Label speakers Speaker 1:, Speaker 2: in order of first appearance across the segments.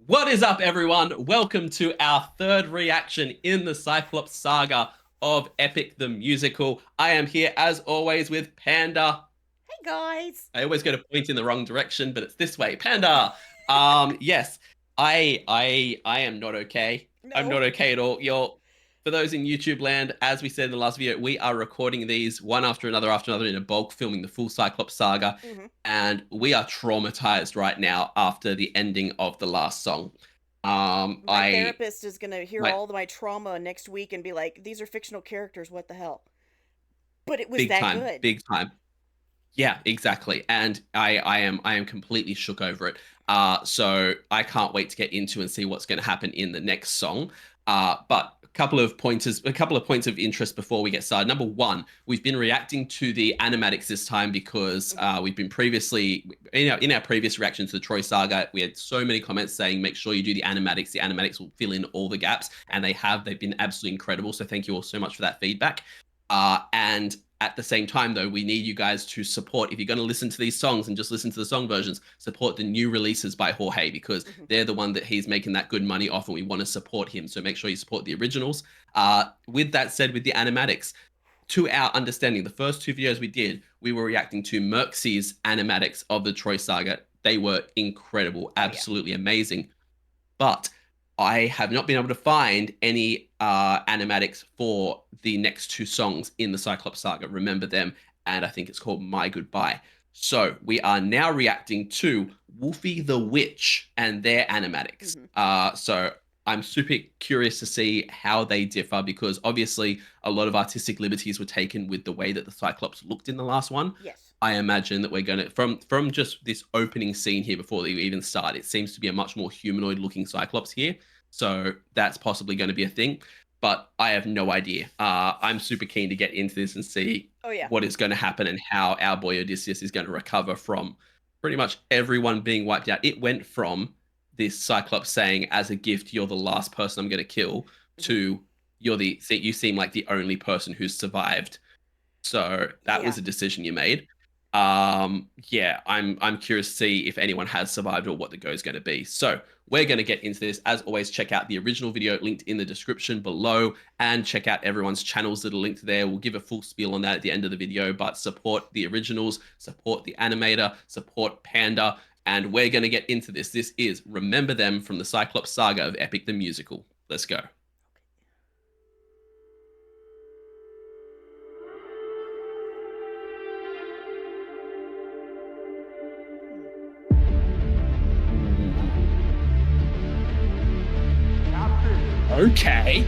Speaker 1: What is up, everyone? Welcome to our third reaction in the Cyclops Saga of Epic the Musical. I am here, as always, with Panda.
Speaker 2: Hey guys.
Speaker 1: I always go to point in the wrong direction, but it's this way. Panda. Yes, I am not okay. I'm
Speaker 2: No.
Speaker 1: not okay at all. For those in YouTube land, as we said in the last video, we are recording these one after another in a bulk, filming the full Cyclops Saga,
Speaker 2: hmm
Speaker 1: and we are traumatized right now after the ending of the last song.
Speaker 2: My
Speaker 1: I
Speaker 2: therapist is gonna hear
Speaker 1: my
Speaker 2: all of my trauma next week and be like, "These are fictional characters. What the hell?" But it was
Speaker 1: big
Speaker 2: that
Speaker 1: time,
Speaker 2: good.
Speaker 1: big time. Yeah, exactly. And I am completely shook over it. So I can't wait to get into and see what's going to happen in the next song. But a couple of points of interest before we get started. Number one, we've been reacting to the animatics this time because
Speaker 2: hmm
Speaker 1: we've been previously in our previous reaction to the Troy Saga, we had so many comments saying make sure you do the animatics. The animatics will fill in all the gaps, and they have. They've been absolutely incredible. So thank you all so much for that feedback. And at the same time, though, we need you guys to support. If you're going to listen to these songs and just listen to the song versions, support the new releases by Jorge because
Speaker 2: hmm
Speaker 1: they're the one that he's making that good money off, and we want to support him. So make sure you support the originals. With that said, with the animatics, to our understanding, the first two videos we did, we were reacting to Merxie's animatics of the Troy Saga. They were incredible,
Speaker 2: Oh yeah.
Speaker 1: absolutely amazing. But I have not been able to find any animatics for the next two songs in the Cyclops Saga. Remember them, and I think it's called My Goodbye. So we are now reacting to Wolfie the Witch and their animatics.
Speaker 2: hmm
Speaker 1: So I'm super curious to see how they differ because obviously a lot of artistic liberties were taken with the way that the Cyclops looked in the last one.
Speaker 2: Yes.
Speaker 1: I imagine that we're gonna from just this opening scene here before they even start, it seems to be a much more humanoid looking Cyclops here. So that's possibly going to be a thing, but I have no idea. I'm super keen to get into this and see
Speaker 2: Oh yeah.
Speaker 1: what is going to happen and how our boy Odysseus is going to recover from pretty much everyone being wiped out. It went from this Cyclops saying, "As a gift, you're the last person I'm going to kill,"
Speaker 2: hmm
Speaker 1: to you seem like the only person who's survived. So that
Speaker 2: Yeah.
Speaker 1: was a decision you made. Yeah, I'm curious to see if anyone has survived or what the go is going to be. So we're going to get into this. As always, check out the original video linked in the description below and check out everyone's channels that are linked there. We'll give a full spiel on that at the end of the video, but support the originals, support the animator, support Panda, and we're going to get into this. This is Remember Them from the Cyclops Saga of Epic the Musical. Let's go.
Speaker 2: Hmm.
Speaker 3: Captain!
Speaker 1: Okay.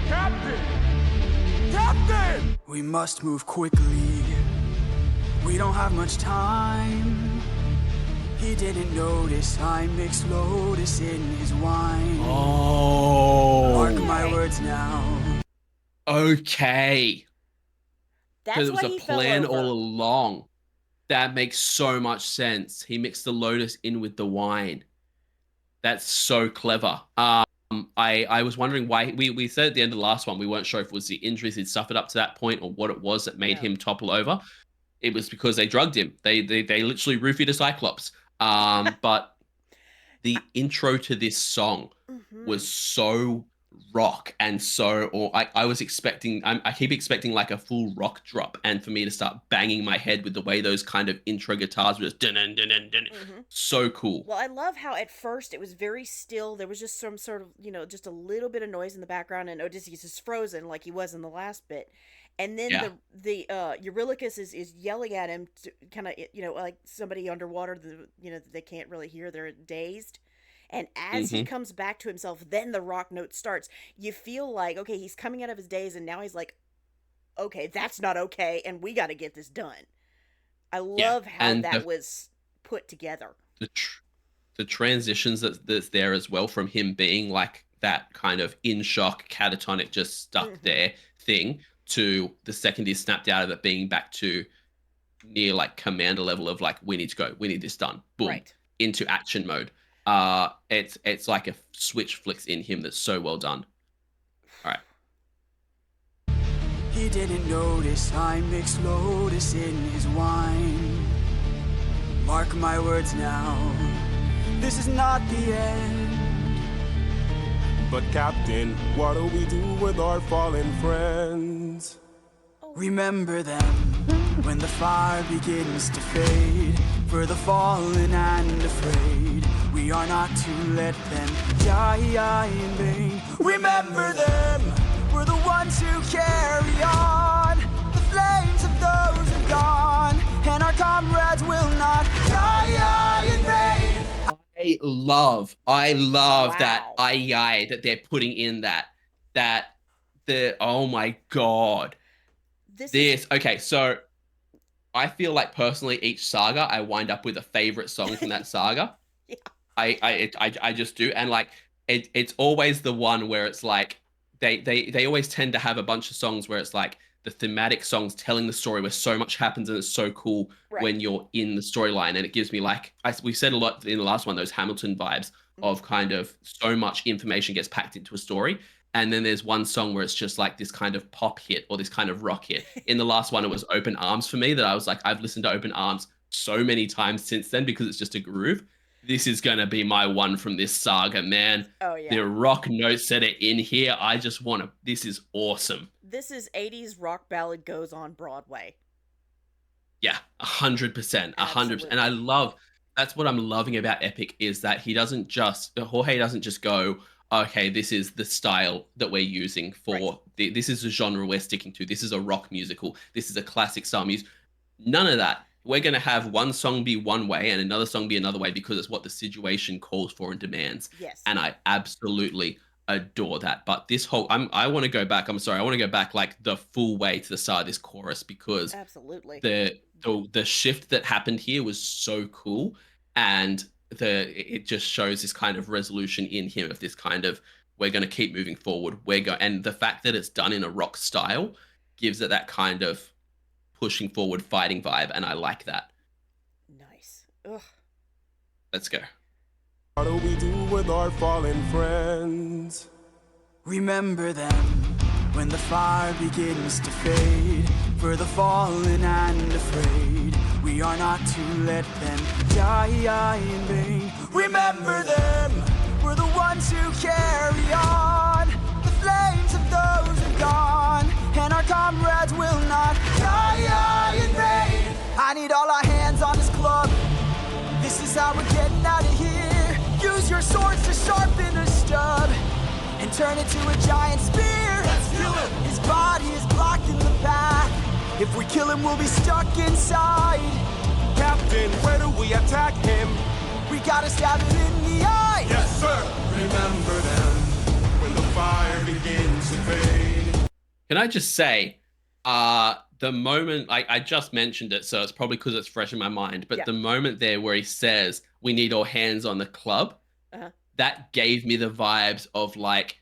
Speaker 3: Captain! Captain!
Speaker 4: We must move quickly. We don't have much time. He didn't notice I mixed Lotus in his wine. Mark
Speaker 1: Oh.
Speaker 4: my
Speaker 2: Okay.
Speaker 4: words now.
Speaker 1: Okay. Because
Speaker 2: That's
Speaker 1: it was
Speaker 2: why
Speaker 1: a
Speaker 2: he fell
Speaker 1: plan all
Speaker 2: over.
Speaker 1: along. That makes so much sense. He mixed the lotus in with the wine. That's so clever. I was wondering why we said at the end of the last one we weren't sure if it was the injuries he'd suffered up to that point or what it was that made
Speaker 2: Yeah.
Speaker 1: him topple over. It was because they drugged him. They literally roofied a Cyclops. But the intro to this song
Speaker 2: hmm
Speaker 1: was so rock and so or I was expecting I keep expecting like a full rock drop and for me to start banging my head with the way those kind of intro guitars were just dun, dun, dun, dun, dun.
Speaker 2: hmm
Speaker 1: So cool.
Speaker 2: Well, I love how at first it was very still. There was just some sort of, just a little bit of noise in the background, and Odysseus is frozen like he was in the last bit. And then
Speaker 1: Yeah.
Speaker 2: the Eurylochus is yelling at him, kind of, like somebody underwater. They can't really hear. They're dazed. And as he
Speaker 1: Hmm.
Speaker 2: comes back to himself, then the rock note starts. You feel like, okay, he's coming out of his daze, and now he's like, okay, that's not okay, and we got to get this done. I
Speaker 1: Yeah.
Speaker 2: love how
Speaker 1: And
Speaker 2: that was put together.
Speaker 1: the, tr- the transitions that's there as well from him being like that kind of in shock catatonic just stuck
Speaker 2: hmm
Speaker 1: there thing to the second he snapped out of it being back to near like commander level of like we need to go, we need this done, boom,
Speaker 2: Right.
Speaker 1: into action mode. It's like a switch flicks in him that's so well done. All right.
Speaker 4: He didn't notice I mixed Lotus in his wine. Mark my words now. this is not the end.
Speaker 3: But Captain, what do we do with our fallen friends?
Speaker 4: Remember them when the fire begins to fade. For the fallen and afraid, we are not to let them die in vain. Remember them, we're the ones who carry on the flames of those who've gone, and our comrades will not die in vain.
Speaker 1: I love that
Speaker 2: Wow.
Speaker 1: I that they're putting in oh my god.
Speaker 2: This
Speaker 1: Okay, so I feel like personally each saga I wind up with a favorite song from that saga.
Speaker 2: Yeah.
Speaker 1: I just do, and like it's always the one where it's like they always tend to have a bunch of songs where it's like the thematic songs telling the story where so much happens and it's so cool
Speaker 2: Right.
Speaker 1: when you're in the storyline, and it gives me like we said a lot in the last one, those Hamilton vibes of kind of so much information gets packed into a story. And then there's one song where it's just like this kind of pop hit or this kind of rock hit. In the last one, it was Open Arms for me, that I was like, I've listened to Open Arms so many times since then because it's just a groove. This is going to be my one from this saga, man.
Speaker 2: Oh yeah.
Speaker 1: The rock notes that are in here, I just want to, this is awesome.
Speaker 2: This is 80s rock ballad goes on Broadway.
Speaker 1: Yeah, 100%, 100%.
Speaker 2: Absolutely.
Speaker 1: And that's what I'm loving about Epic, is that Jorge doesn't just go, okay, this is the style that we're using for this is the genre we're sticking to. This is a rock musical. This is a classic style music. None of that. We're going to have one song be one way and another song be another way because it's what the situation calls for and demands.
Speaker 2: Yes.
Speaker 1: And I absolutely adore that. But this whole, I want to go back. I'm sorry. I want to go back like the full way to the start of this chorus, because
Speaker 2: Absolutely.
Speaker 1: the shift that happened here was so cool. And it just shows this kind of resolution in him of this kind of, we're going to keep moving forward. And the fact that it's done in a rock style gives it that kind of pushing forward, fighting vibe, and I like that.
Speaker 2: Nice. Ugh.
Speaker 1: Let's go.
Speaker 3: What do we do with our fallen friends?
Speaker 4: Remember them when the fire begins to fade. For the fallen and afraid, we are not to let them die in vain. Remember them, we're the ones who carry on the flames of those who've gone, and our comrades will not die in vain. I need all our hands on this club. This is how we're getting out of here. Use your swords to sharpen a stub and turn it to a giant spear.
Speaker 3: Let's kill him!
Speaker 4: His body is blocked in the path. If we kill him, we'll be stuck inside.
Speaker 3: Captain, where do we attack him?
Speaker 4: We gotta stab him in the eye.
Speaker 3: Yes, sir! Remember them when the fire begins to fade.
Speaker 1: Can I just say, the moment, I just mentioned it, so it's probably because it's fresh in my mind, but the moment there where he says, we need all hands on the club, that gave me the vibes of like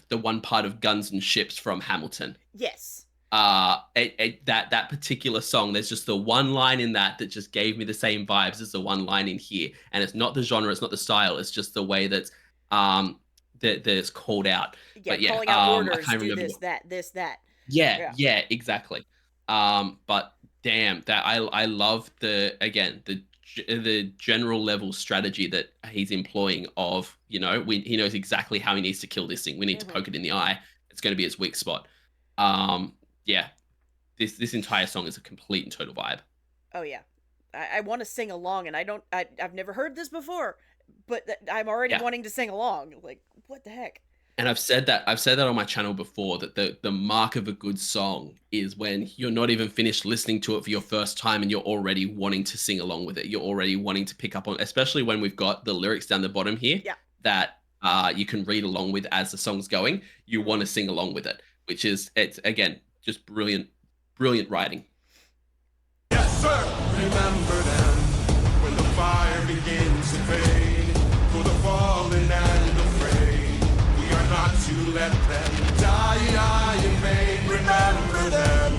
Speaker 1: the one part of Guns and Ships from Hamilton.
Speaker 2: Yes.
Speaker 1: That particular song, there's just the one line in that just gave me the same vibes as the one line in here. And it's not the genre, it's not the style, it's just the way that it's called out.
Speaker 2: Yeah,
Speaker 1: but yeah,
Speaker 2: calling out orders,
Speaker 1: I can't
Speaker 2: do
Speaker 1: remember.
Speaker 2: that.
Speaker 1: Yeah, exactly. But damn, that I love the general level strategy that he's employing of, he knows exactly how he needs to kill this thing. We need to poke it in the eye. It's going to be his weak spot. Yeah, this entire song is a complete and total vibe.
Speaker 2: Oh yeah, I want to sing along, and I've never heard this before, but I'm already wanting to sing along. Like, what the heck?
Speaker 1: And I've said that on my channel before, that the mark of a good song is when you're not even finished listening to it for your first time and you're already wanting to sing along with it. You're already wanting to pick up on, especially when we've got the lyrics down the bottom here that you can read along with as the song's going. You want to sing along with it, which is, it's again, just brilliant writing.
Speaker 3: Yes, sir! Remember them when the fire begins to fade. For the fallen and afraid, we are not to let them die in vain. Remember them,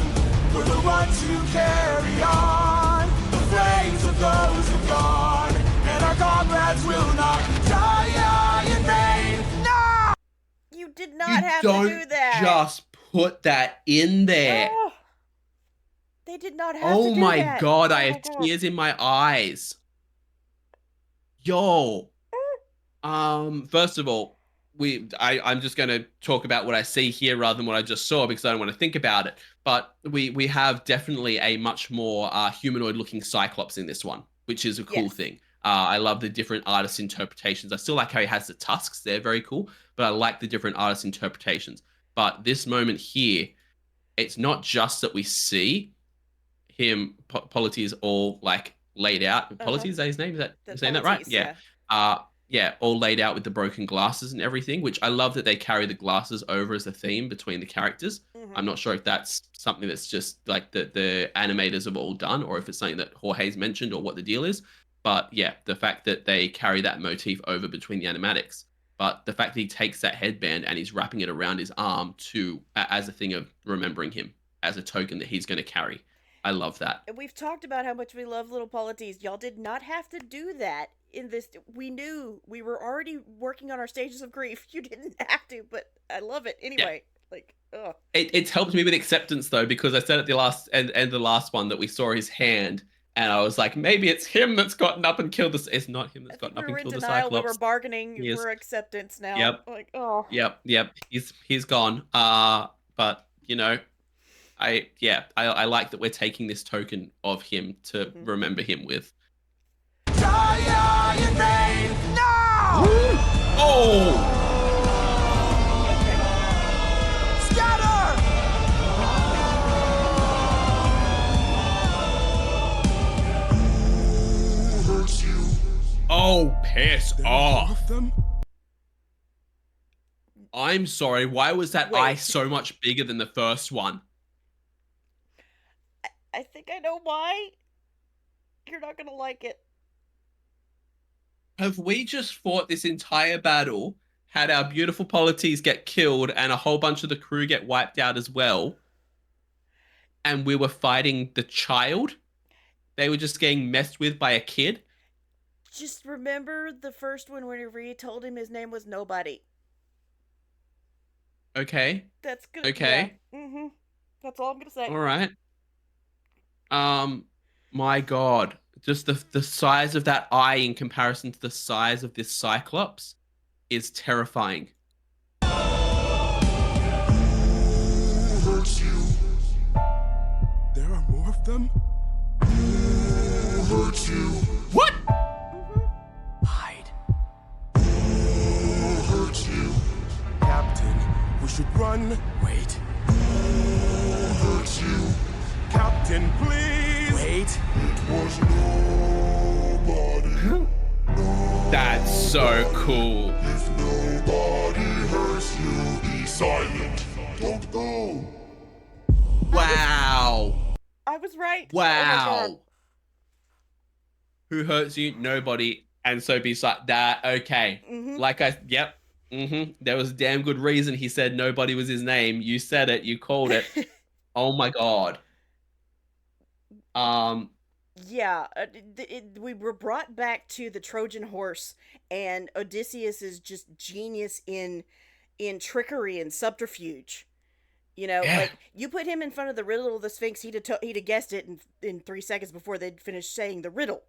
Speaker 3: we're the ones who carry on the flames of those who've gone, and our comrades will not die in vain.
Speaker 2: No! You did not have to do that.
Speaker 1: Just put that in there.
Speaker 2: Oh, they did not have to do that.
Speaker 1: Oh my god, I have tears in my eyes. Yo, First of all, I'm just going to talk about what I see here rather than what I just saw because I don't want to think about it. But we have definitely a much more humanoid looking Cyclops in this one, which is a cool
Speaker 2: Yes.
Speaker 1: thing. I love the different artist interpretations. I still like how he has the tusks; they're very cool. But I like the different artist interpretations. But this moment here, it's not just that we see him. Polity is all like laid out.
Speaker 2: Uh-huh.
Speaker 1: Polity is that his name? Is that
Speaker 2: The
Speaker 1: I'm saying that right?
Speaker 2: polities,
Speaker 1: Yeah.
Speaker 2: yeah.
Speaker 1: Uh, yeah, all laid out with the broken glasses and everything, which I love that they carry the glasses over as a theme between the characters.
Speaker 2: Mm-hmm.
Speaker 1: I'm not sure if that's something that's just like the animators have all done, or if it's something that Jorge's mentioned, or what the deal is. But yeah, the fact that they carry that motif over between the animatics, but the fact that he takes that headband and he's wrapping it around his arm to as a thing of remembering him, as a token that he's going to carry. I love that.
Speaker 2: And we've talked about how much we love little polities. Y'all did not have to do that in this. We knew we were already working on our stages of grief. You didn't have to, but I love it
Speaker 1: Yeah.
Speaker 2: anyway. Like, ugh.
Speaker 1: It's helped me with acceptance though, because I said at the last and the last one that we saw his hand, and I was like, maybe it's him that's gotten up and killed this. It's not him
Speaker 2: I
Speaker 1: that's
Speaker 2: think
Speaker 1: gotten
Speaker 2: we
Speaker 1: up and
Speaker 2: were in
Speaker 1: killed the
Speaker 2: denial. We were
Speaker 1: Cyclops.
Speaker 2: bargaining
Speaker 1: He is.
Speaker 2: for acceptance now.
Speaker 1: Yep,
Speaker 2: Like, oh.
Speaker 1: yep. He's gone. But you know, I like that we're taking this token of him to
Speaker 2: Mhm.
Speaker 1: remember him with.
Speaker 4: Die in vain! No!
Speaker 1: Oh,
Speaker 4: Scatter!
Speaker 3: Who hurts you?
Speaker 1: oh, piss
Speaker 3: There are more
Speaker 1: off.
Speaker 3: of them?
Speaker 1: I'm sorry. Why was that
Speaker 2: Wait.
Speaker 1: eye so much bigger than the first one?
Speaker 2: I think I know why. You're not gonna like it.
Speaker 1: Have we just fought this entire battle, had our beautiful polities get killed, and a whole bunch of the crew get wiped out as well? And we were fighting the child? They were just getting messed with by a kid?
Speaker 2: Just remember the first one when Rhea told him his name was Nobody.
Speaker 1: Okay.
Speaker 2: That's good.
Speaker 1: Okay.
Speaker 2: Yeah. Mm-hmm. That's all I'm gonna say.
Speaker 1: All right. My God. Just the size of that eye in comparison to the size of this Cyclops is terrifying.
Speaker 3: Who hurts you? There are more of them? Who hurts you?
Speaker 1: What?
Speaker 2: Mm-hmm.
Speaker 4: Hide.
Speaker 3: Who hurts you? Captain, we should run.
Speaker 4: Wait.
Speaker 3: Who hurts you? Captain, please!
Speaker 4: Wait.
Speaker 3: It was nobody.
Speaker 1: That's so cool.
Speaker 3: If nobody hurts you, be silent. Don't go.
Speaker 1: Wow.
Speaker 2: I was right. Oh my God.
Speaker 1: Wow. Who hurts you? Nobody. And so beside that, okay.
Speaker 2: Mhm.
Speaker 1: Yep. There was a damn good reason he said nobody was his name. You said it. You called it. Oh my God.
Speaker 2: Yeah, we were brought back to the Trojan horse, and Odysseus is just genius in trickery and subterfuge. You know,
Speaker 1: Yeah.
Speaker 2: like you put him in front of the riddle of the Sphinx, he'd have guessed it in 3 seconds before they'd finished saying the riddle.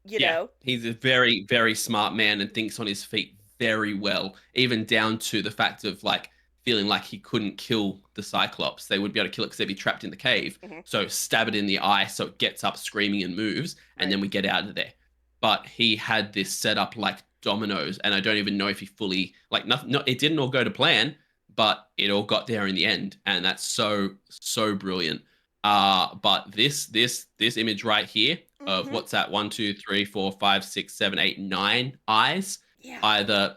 Speaker 2: You know,
Speaker 1: He's a very, very smart man and thinks on his feet very well, even down to the fact of like feeling like he couldn't kill the Cyclops. They would be able to kill it because they'd be trapped in the cave.
Speaker 2: Mhm.
Speaker 1: So stab it in the eye so it gets up screaming and moves, and then we get out of there. But he had this set up like dominoes, and I don't even know if he fully like nothing. No, it didn't all go to plan, but it all got there in the end, and that's so brilliant. But this image right here of
Speaker 2: Mhm.
Speaker 1: what's that? 1, 2, 3, 4, 5, 6, 7, 8, 9 eyes.
Speaker 2: yeah,
Speaker 1: Either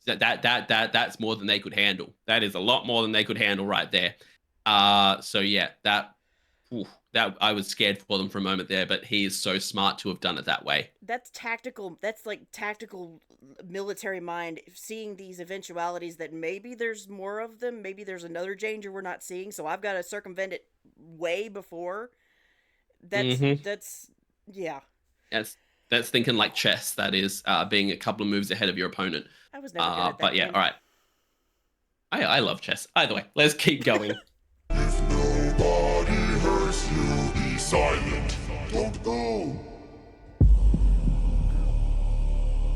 Speaker 1: that's more than they could handle. That is a lot more than they could handle right there. So yeah, that I was scared for them for a moment there, but he is so smart to have done it that way.
Speaker 2: that's tactical. That's like tactical military mind, seeing these eventualities that maybe there's more of them, maybe there's another danger we're not seeing, so I've got to circumvent it way before.
Speaker 1: Mhm.
Speaker 2: That's yeah.
Speaker 1: That's thinking like chess. That is being a couple of moves ahead of your opponent.
Speaker 2: I was never good at that
Speaker 1: But yeah,
Speaker 2: game.
Speaker 1: all right. I love chess. Either way, let's keep going.
Speaker 3: If nobody hurts you, be silent. Don't go.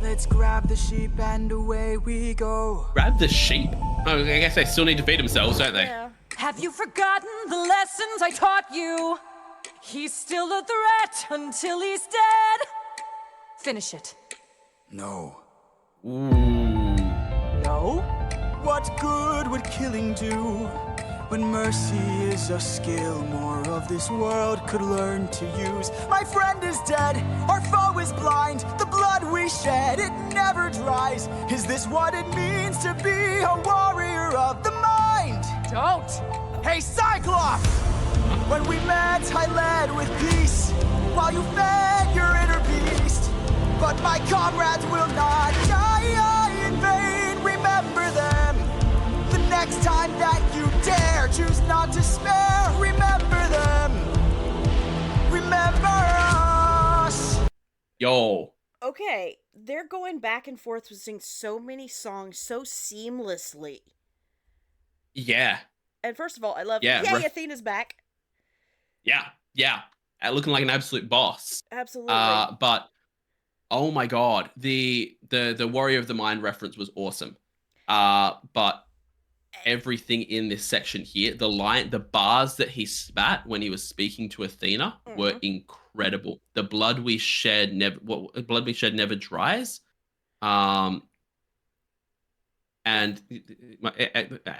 Speaker 4: Let's grab the sheep and away we go.
Speaker 1: Grab the sheep? Oh, I guess they still need to feed themselves, don't they?
Speaker 2: Yeah.
Speaker 5: Have you forgotten the lessons I taught you? He's still a threat until he's dead. Finish it.
Speaker 4: No.
Speaker 1: Ooh.
Speaker 5: No?
Speaker 4: What good would killing do? When mercy is a skill more of this world could learn to use. My friend is dead, our foe is blind. The blood we shed, it never dries. Is this what it means to be a warrior of the mind?
Speaker 5: Don't!
Speaker 4: Hey, Cyclops! When we met, I led with peace, while you fed your inner beast. But my comrades will not die in vain. Remember them. The next time that you dare, choose not to spare. Remember them. Remember us.
Speaker 1: Yo.
Speaker 2: Okay, they're going back and forth with sing so many songs so seamlessly.
Speaker 1: Yeah.
Speaker 2: And first of all, I love,
Speaker 1: Yeah,
Speaker 2: yay, Athena's back.
Speaker 1: Yeah. Yeah. Looking like an absolute boss.
Speaker 2: Absolutely.
Speaker 1: But oh my god, the Warrior of the Mind reference was awesome. But everything in this section here, the bars that he spat when he was speaking to Athena were incredible. The blood we shed never dries. And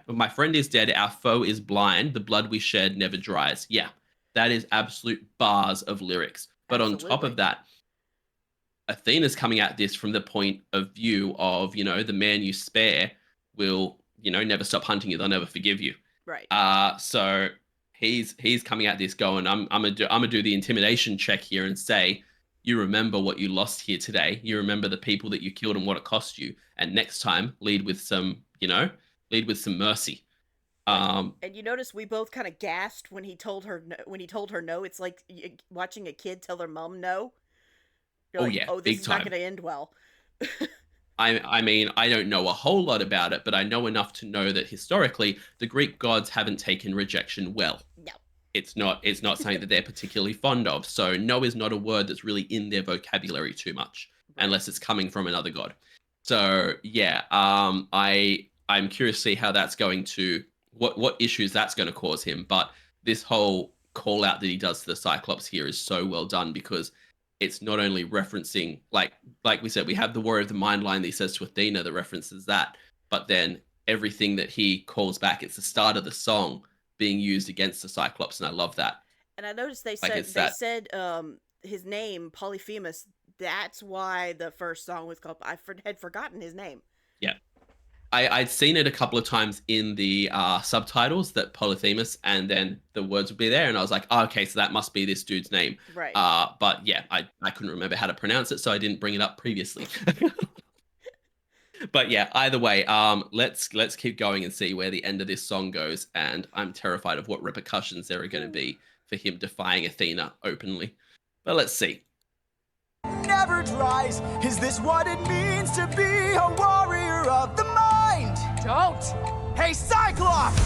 Speaker 1: my friend is dead, our foe is blind, the blood we shed never dries. Yeah, that is absolute bars of lyrics. But on top of that, Athena's coming at this from the point of view of, the man you spare will, never stop hunting you. They'll never forgive you.
Speaker 2: Right.
Speaker 1: So he's coming at this going, I'm gonna do the intimidation check here and say, you remember what you lost here today. You remember the people that you killed and what it cost you. And next time, lead with some mercy.
Speaker 2: And you notice we both kind of gasped when he told her no. It's like watching a kid tell their mom no. You're like,
Speaker 1: yeah,
Speaker 2: oh, this
Speaker 1: big
Speaker 2: is not
Speaker 1: time.
Speaker 2: going to end well.
Speaker 1: I mean, I don't know a whole lot about it, but I know enough to know that historically, the Greek gods haven't taken rejection well.
Speaker 2: No.
Speaker 1: It's not something that they're particularly fond of. So no is not a word that's really in their vocabulary too much, unless it's coming from another god. So yeah, I'm curious to see how that's going to what issues that's going to cause him. But this whole call out that he does to the Cyclops here is so well done because it's not only referencing like we said, we have the Warrior of the Mind line that he says to Athena that references that, but then everything that he calls back, it's the start of the song being used against the Cyclops, and I love that.
Speaker 2: And I noticed they said his name, Polyphemus. That's why the first song was called. I had forgotten his name.
Speaker 1: Yeah, I'd seen it a couple of times in the subtitles that Polyphemus, and then the words would be there, and I was like, oh, okay, so that must be this dude's name.
Speaker 2: Right.
Speaker 1: But yeah, I couldn't remember how to pronounce it, so I didn't bring it up previously. But yeah, either way, let's keep going and see where the end of this song goes, and I'm terrified of what repercussions there are going to be for him defying Athena openly. But let's see.
Speaker 4: Never dries. Is this what it means to be a warrior of the mind?
Speaker 5: Don't!
Speaker 4: Hey, Cyclops!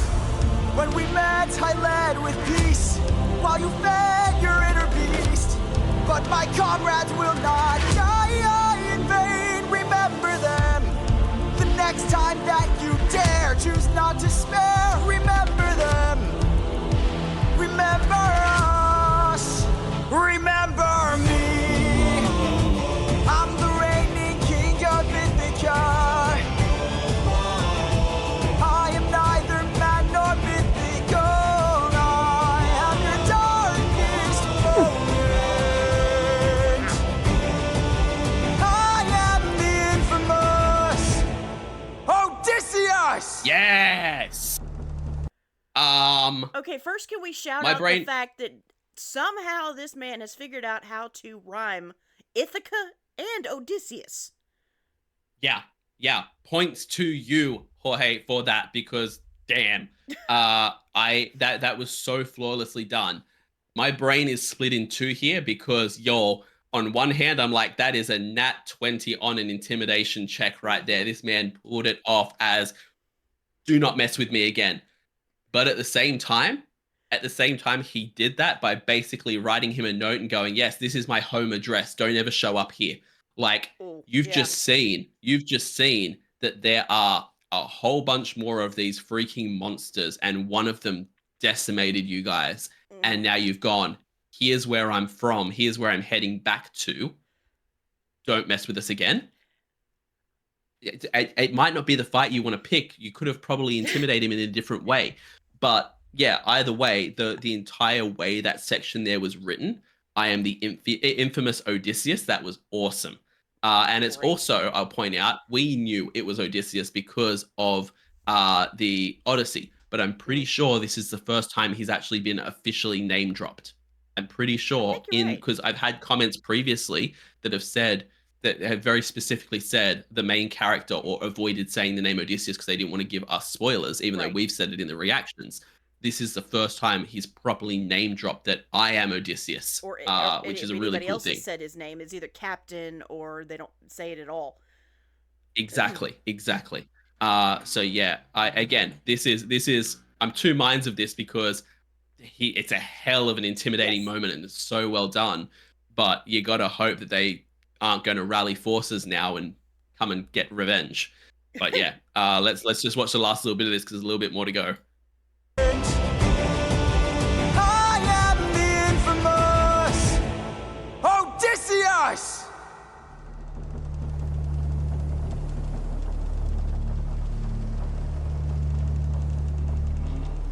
Speaker 4: When we met, I led with peace, while you fed your inner beast. But my comrades will not die in vain. Remember them. The next time that you dare, choose not to spare. Remember them. Remember us. Remember me. I'm the reigning king of Ithaca. I am neither man nor mythical. I am your darkest moment. I am the infamous Odysseus.
Speaker 1: Yes.
Speaker 2: Okay, first can we shout
Speaker 1: my
Speaker 2: out
Speaker 1: brain-
Speaker 2: the fact that somehow this man has figured out how to rhyme Ithaca and Odysseus.
Speaker 1: Yeah. Points to you, Jorge, for that because damn, that was so flawlessly done. My brain is split in two here because on one hand, I'm like, that is a nat 20 on an intimidation check right there. This man pulled it off as, do not mess with me again. But at the same time, he did that by basically writing him a note and going, yes, this is my home address. Don't ever show up here. Like
Speaker 2: Oh,
Speaker 1: you've
Speaker 2: yeah.
Speaker 1: just seen that there are a whole bunch more of these freaking monsters, and one of them decimated you guys. And
Speaker 2: Hmm.
Speaker 1: now you've gone, here's where I'm from, here's where I'm heading back to. Don't mess with us again. It might not be the fight you want to pick. You could have probably intimidated him in a different way. But yeah, either way, the entire way that section there was written, I am the infamous Odysseus. That was awesome. And it's
Speaker 2: Great.
Speaker 1: also, I'll point out, we knew it was Odysseus because of the Odyssey. But I'm pretty
Speaker 2: Hmm.
Speaker 1: sure this is the first time he's actually been officially name dropped. I'm pretty
Speaker 2: I
Speaker 1: sure
Speaker 2: think you're
Speaker 1: in
Speaker 2: right.
Speaker 1: because I've had comments previously that have said that have very specifically said the main character or avoided saying the name Odysseus because they didn't want to give us spoilers, even though
Speaker 2: Right.
Speaker 1: we've said it in the reactions. This is the first time he's properly name dropped that I am Odysseus,
Speaker 2: Or
Speaker 1: which is
Speaker 2: if
Speaker 1: a really
Speaker 2: anybody
Speaker 1: cool
Speaker 2: else has
Speaker 1: thing.
Speaker 2: said his name, it's either Captain or they don't say it at all.
Speaker 1: Exactly, exactly. So yeah, I again, this is I'm two minds of this because it's a hell of an intimidating
Speaker 2: Yes.
Speaker 1: moment and it's so well done. But you gotta hope that they aren't going to rally forces now and come and get revenge. But yeah, let's just watch the last little bit of this because there's a little bit more to go.
Speaker 4: I am the infamous Odysseus!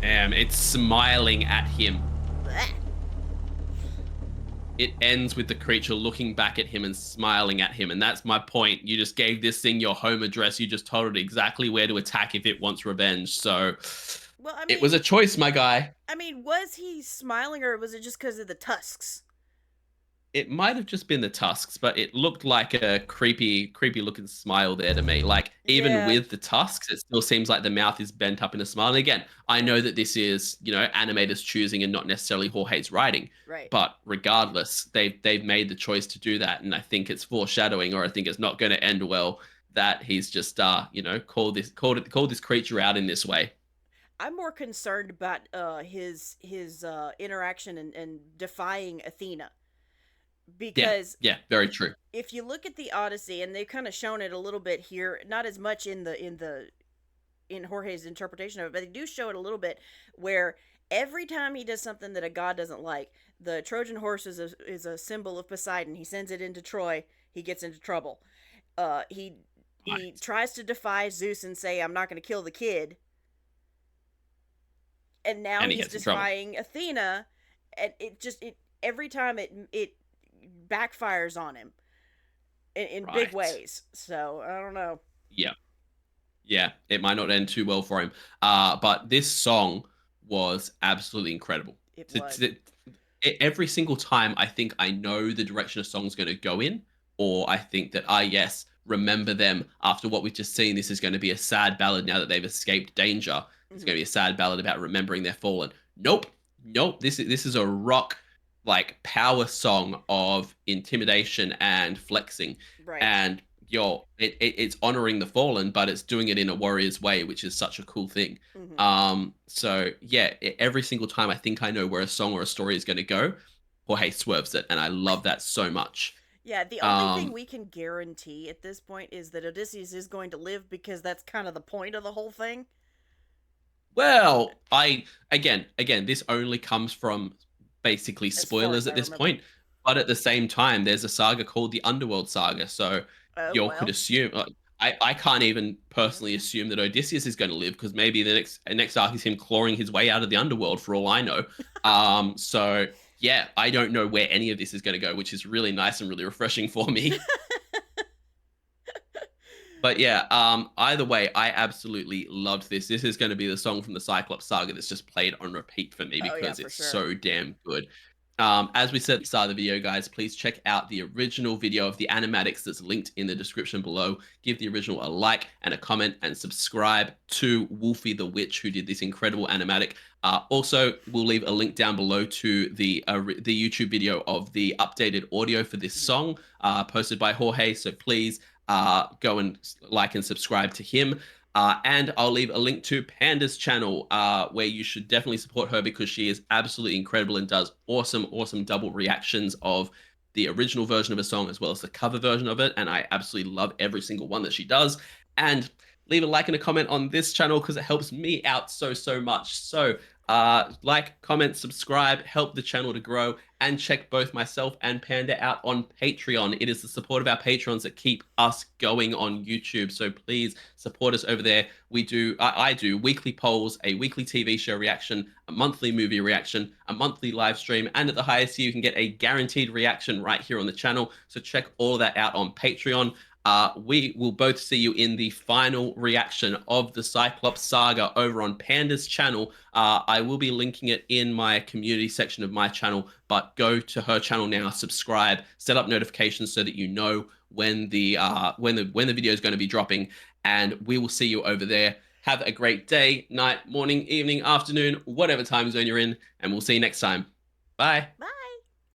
Speaker 1: It's smiling at him.
Speaker 2: Blech.
Speaker 1: It ends with the creature looking back at him and smiling at him, and that's my point. You just gave this thing your home address. You just told it exactly where to attack if it wants revenge. So
Speaker 2: Well,
Speaker 1: it was a choice, my guy.
Speaker 2: was he smiling or was it just because of the tusks?
Speaker 1: It might have just been the tusks, but it looked like a creepy looking smile there to me. Like even
Speaker 2: Yeah.
Speaker 1: with the tusks, it still seems like the mouth is bent up in a smile. And again, I know that this is, animators choosing and not necessarily Jorge's writing.
Speaker 2: Right.
Speaker 1: But regardless, they've made the choice to do that, and I think it's foreshadowing, or I think it's not going to end well that he's just called this creature out in this way.
Speaker 2: I'm more concerned about his interaction and defying Athena
Speaker 1: Yeah,
Speaker 2: because
Speaker 1: yeah, very true.
Speaker 2: if you look at the Odyssey, and they've kind of shown it a little bit here, not as much in Jorge's interpretation of it, but they do show it a little bit where every time he does something that a god doesn't like, the Trojan horse is a symbol of Poseidon. He sends it into Troy, he gets into trouble. He
Speaker 1: Right.
Speaker 2: tries to defy Zeus and say, "I'm not going to kill the kid," and now
Speaker 1: And he
Speaker 2: he's
Speaker 1: gets in trouble.
Speaker 2: defying Athena, and it every time it backfires on him in big
Speaker 1: Right.
Speaker 2: ways. So I don't know.
Speaker 1: Yeah. Yeah, it might not end too well for him. But this song was absolutely incredible.
Speaker 2: It
Speaker 1: To-
Speaker 2: was.
Speaker 1: to- every single time, I think I know the direction a song's going to go in, or I think that yes, remember them after what we've just seen. This is going to be a sad ballad now that they've escaped danger. It's
Speaker 2: Mhm.
Speaker 1: going to be a sad ballad about remembering their fallen. Nope, nope. This is a rock like power song of intimidation and flexing,
Speaker 2: Right.
Speaker 1: and it's honoring the fallen, but it's doing it in a warrior's way, which is such a cool thing.
Speaker 2: Hmm.
Speaker 1: So yeah, every single time I think I know where a song or a story is going to go, Jorge swerves it, and I love that so much.
Speaker 2: Yeah, the only thing
Speaker 1: Um,
Speaker 2: we can guarantee at this point is that Odysseus is going to live because that's kind of the point of the whole thing.
Speaker 1: well, I again, this only comes from basically
Speaker 2: As far
Speaker 1: spoilers
Speaker 2: as I
Speaker 1: at this
Speaker 2: remember.
Speaker 1: point, but at the same time, there's a saga called the Underworld Saga, so
Speaker 2: Oh
Speaker 1: you could
Speaker 2: well.
Speaker 1: assume. Like, I can't even personally assume that Odysseus is going to live because maybe the next arc is him clawing his way out of the underworld for all I know. So yeah, I don't know where any of this is going to go, which is really nice and really refreshing for me. But yeah, either way, I absolutely loved this. This is going to be the song from the Cyclops Saga that's just played on repeat for me
Speaker 2: Oh yeah,
Speaker 1: because
Speaker 2: for
Speaker 1: it's
Speaker 2: sure.
Speaker 1: so damn good. As we said at the start of the video, guys, please check out the original video of the animatics that's linked in the description below. Give the original a like and a comment and subscribe to Wolfie the Witch, who did this incredible animatic. Also, we'll leave a link down below to the YouTube video of the updated audio for this
Speaker 2: Mhm.
Speaker 1: song posted by Jorge. So please go and like and subscribe to him. And I'll leave a link to Panda's channel where you should definitely support her because she is absolutely incredible and does awesome double reactions of the original version of a song as well as the cover version of it, and I absolutely love every single one that she does. And leave a like and a comment on this channel because it helps me out so much. So like, comment, subscribe, help the channel to grow, and check both myself and Panda out on Patreon. It is the support of our patrons that keep us going on YouTube. So please support us over there. I do weekly polls, a weekly TV show reaction, a monthly movie reaction, a monthly live stream, and at the highest tier, you can get a guaranteed reaction right here on the channel. So check all of that out on Patreon. We will both see you in the final reaction of the Cyclops Saga over on Panda's channel. I will be linking it in my community section of my channel, but go to her channel now, subscribe, set up notifications so that you know when the video is going to be dropping, and we will see you over there. Have a great day, night, morning, evening, afternoon, whatever time zone you're in, and we'll see you next time. Bye.
Speaker 2: Bye.